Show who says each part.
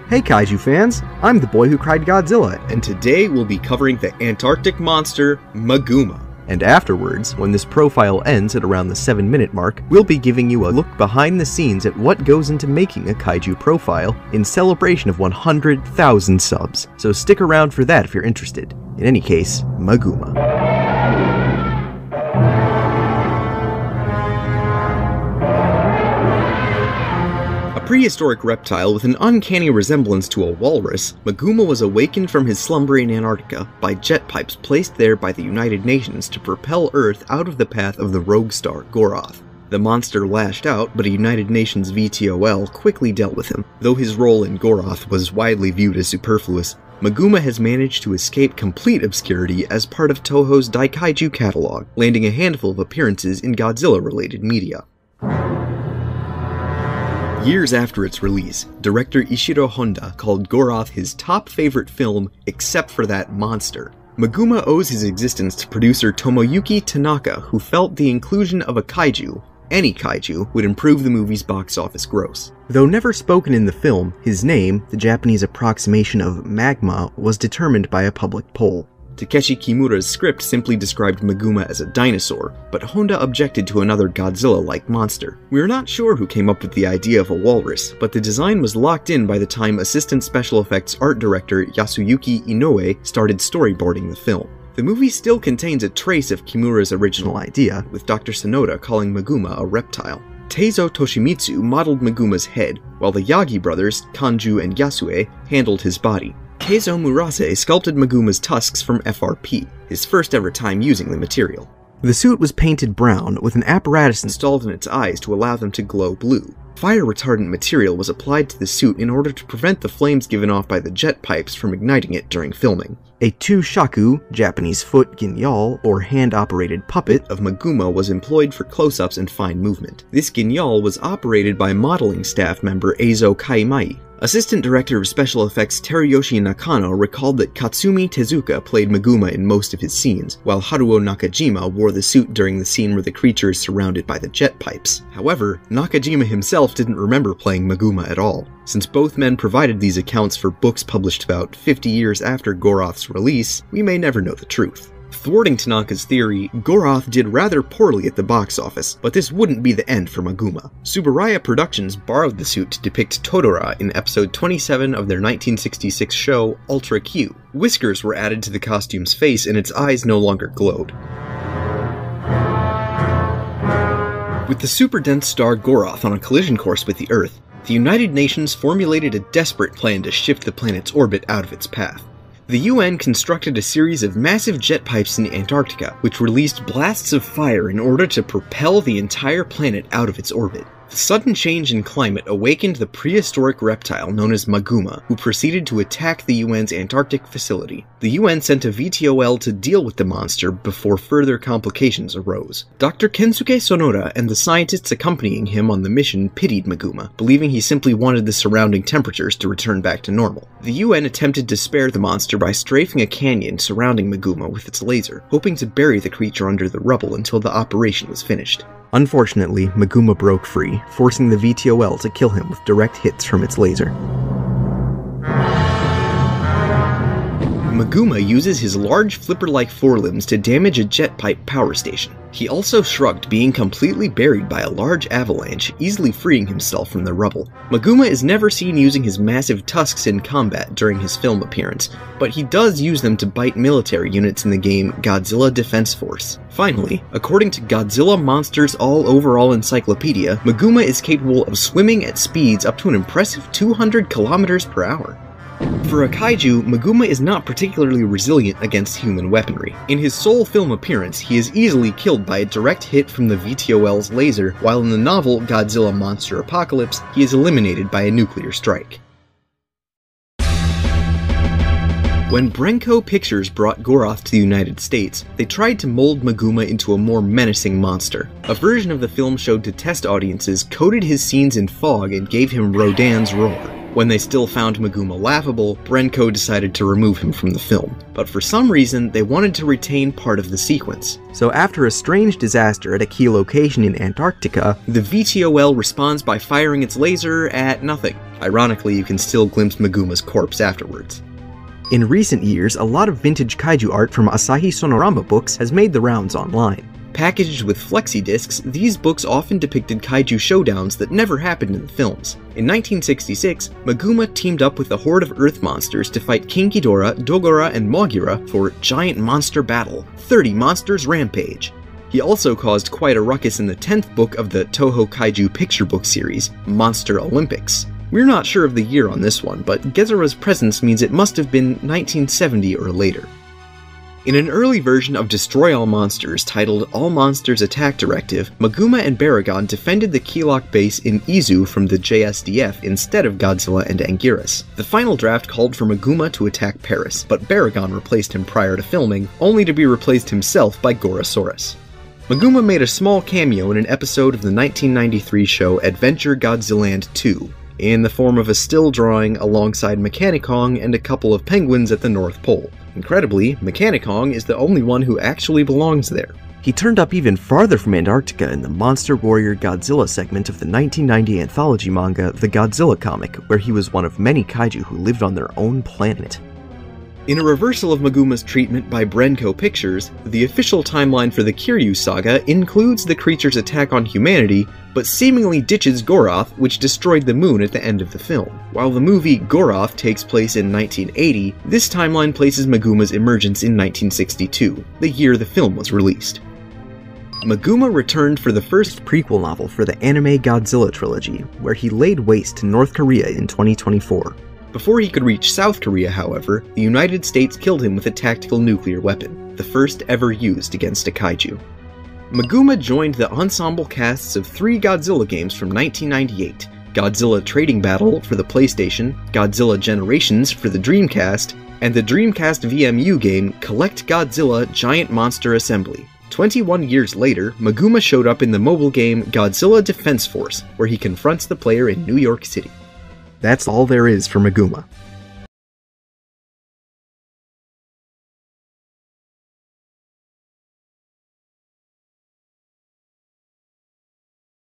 Speaker 1: Hey Kaiju fans, I'm the boy who cried Godzilla,
Speaker 2: and today we'll be covering the Antarctic monster, MAGUMA.
Speaker 1: And afterwards, when this profile ends at around the 7-minute mark, we'll be giving you a look behind the scenes at what goes into making a kaiju profile in celebration of 100,000 subs. So stick around for that if you're interested. In any case, MAGUMA.
Speaker 2: A prehistoric reptile with an uncanny resemblance to a walrus, MAGUMA was awakened from his slumber in Antarctica by jet pipes placed there by the United Nations to propel Earth out of the path of the rogue star Goroth. The monster lashed out, but a United Nations VTOL quickly dealt with him. Though his role in Goroth was widely viewed as superfluous, MAGUMA has managed to escape complete obscurity as part of Toho's Daikaiju catalog, landing a handful of appearances in Godzilla-related media. Years after its release, director Ishiro Honda called Goroth his top favorite film except for that monster. MAGUMA owes his existence to producer Tomoyuki Tanaka, who felt the inclusion of a kaiju, any kaiju, would improve the movie's box office gross. Though never spoken in the film, his name, the Japanese approximation of MAGUMA, was determined by a public poll. Takeshi Kimura's script simply described MAGUMA as a dinosaur, but Honda objected to another Godzilla-like monster. We're not sure who came up with the idea of a walrus, but the design was locked in by the time assistant special effects art director Yasuyuki Inoue started storyboarding the film. The movie still contains a trace of Kimura's original idea, with Dr. Sonoda calling MAGUMA a reptile. Teizo Toshimitsu modeled MAGUMA's head, while the Yagi brothers, Kanju and Yasue, handled his body. Keizo Murase sculpted MAGUMA's tusks from FRP, his first ever time using the material. The suit was painted brown, with an apparatus installed in its eyes to allow them to glow blue. Fire-retardant material was applied to the suit in order to prevent the flames given off by the jet pipes from igniting it during filming. A two-shaku, Japanese foot ginyal, or hand-operated puppet, of MAGUMA was employed for close-ups and fine movement. This ginyal was operated by modeling staff member Eizo Kaimai. Assistant Director of Special Effects Teruyoshi Nakano recalled that Katsumi Tezuka played MAGUMA in most of his scenes, while Haruo Nakajima wore the suit during the scene where the creature is surrounded by the jet pipes. However, Nakajima himself didn't remember playing MAGUMA at all. Since both men provided these accounts for books published about 50 years after Goroth's release, we may never know the truth. Thwarting Tanaka's theory, Goroth did rather poorly at the box office, but this wouldn't be the end for MAGUMA. Tsuburaya Productions borrowed the suit to depict Todora in episode 27 of their 1966 show, Ultra Q. Whiskers were added to the costume's face and its eyes no longer glowed. With the super-dense star Goroth on a collision course with the Earth, the United Nations formulated a desperate plan to shift the planet's orbit out of its path. The UN constructed a series of massive jet pipes in Antarctica, which released blasts of fire in order to propel the entire planet out of its orbit. The sudden change in climate awakened the prehistoric reptile known as MAGUMA, who proceeded to attack the UN's Antarctic facility. The UN sent a VTOL to deal with the monster before further complications arose. Dr. Kensuke Sonoda and the scientists accompanying him on the mission pitied MAGUMA, believing he simply wanted the surrounding temperatures to return back to normal. The UN attempted to spare the monster by strafing a canyon surrounding MAGUMA with its laser, hoping to bury the creature under the rubble until the operation was finished. Unfortunately, MAGUMA broke free, forcing the VTOL to kill him with direct hits from its laser. MAGUMA uses his large flipper-like forelimbs to damage a jet pipe power station. He also shrugged, being completely buried by a large avalanche, easily freeing himself from the rubble. MAGUMA is never seen using his massive tusks in combat during his film appearance, but he does use them to bite military units in the game Godzilla Defense Force. Finally, according to Godzilla Monsters All Overall Encyclopedia, MAGUMA is capable of swimming at speeds up to an impressive 200 kilometers per hour. For a kaiju, MAGUMA is not particularly resilient against human weaponry. In his sole film appearance, he is easily killed by a direct hit from the VTOL's laser, while in the novel Godzilla Monster Apocalypse, he is eliminated by a nuclear strike. When Brenco Pictures brought Goroth to the United States, they tried to mold MAGUMA into a more menacing monster. A version of the film showed to test audiences coated his scenes in fog and gave him Rodan's roar. When they still found MAGUMA laughable, Brenco decided to remove him from the film. But for some reason, they wanted to retain part of the sequence. So after a strange disaster at a key location in Antarctica, the VTOL responds by firing its laser at nothing. Ironically, you can still glimpse Maguma's corpse afterwards.
Speaker 1: In recent years, a lot of vintage kaiju art from Asahi Sonorama books has made the rounds online.
Speaker 2: Packaged with flexi discs, these books often depicted kaiju showdowns that never happened in the films. In 1966, Maguma teamed up with a horde of Earth monsters to fight King Ghidorah, Dogora, and Mogira for Giant Monster Battle: 30 Monsters Rampage. He also caused quite a ruckus in the 10th book of the Toho Kaiju picture book series, Monster Olympics. We're not sure of the year on this one, but Gezura's presence means it must have been 1970 or later. In an early version of Destroy All Monsters titled All Monsters Attack Directive, Maguma and Baragon defended the Keylok base in Izu from the JSDF instead of Godzilla and Anguirus. The final draft called for Maguma to attack Paris, but Baragon replaced him prior to filming, only to be replaced himself by Gorosaurus. Maguma made a small cameo in an episode of the 1993 show Adventure Godziland 2, in the form of a still drawing alongside Mechanicong and a couple of penguins at the North Pole. Incredibly, Mechanicong is the only one who actually belongs there.
Speaker 1: He turned up even farther from Antarctica in the Monster Warrior Godzilla segment of the 1990 anthology manga The Godzilla Comic, where he was one of many kaiju who lived on their own planet.
Speaker 2: In a reversal of Maguma's treatment by Brenco Pictures, the official timeline for the Kiryu saga includes the creature's attack on humanity, but seemingly ditches Goroth, which destroyed the moon at the end of the film. While the movie Goroth takes place in 1980, this timeline places Maguma's emergence in 1962, the year the film was released. Maguma returned for the first
Speaker 1: prequel novel for the anime Godzilla trilogy, where he laid waste to North Korea in 2024.
Speaker 2: Before he could reach South Korea, however, the United States killed him with a tactical nuclear weapon, the first ever used against a kaiju. Maguma joined the ensemble casts of 3 Godzilla games from 1998, Godzilla Trading Battle for the PlayStation, Godzilla Generations for the Dreamcast, and the Dreamcast VMU game Collect Godzilla Giant Monster Assembly. 21 years later, Maguma showed up in the mobile game Godzilla Defense Force, where he confronts the player in New York City.
Speaker 1: That's all there is for Maguma.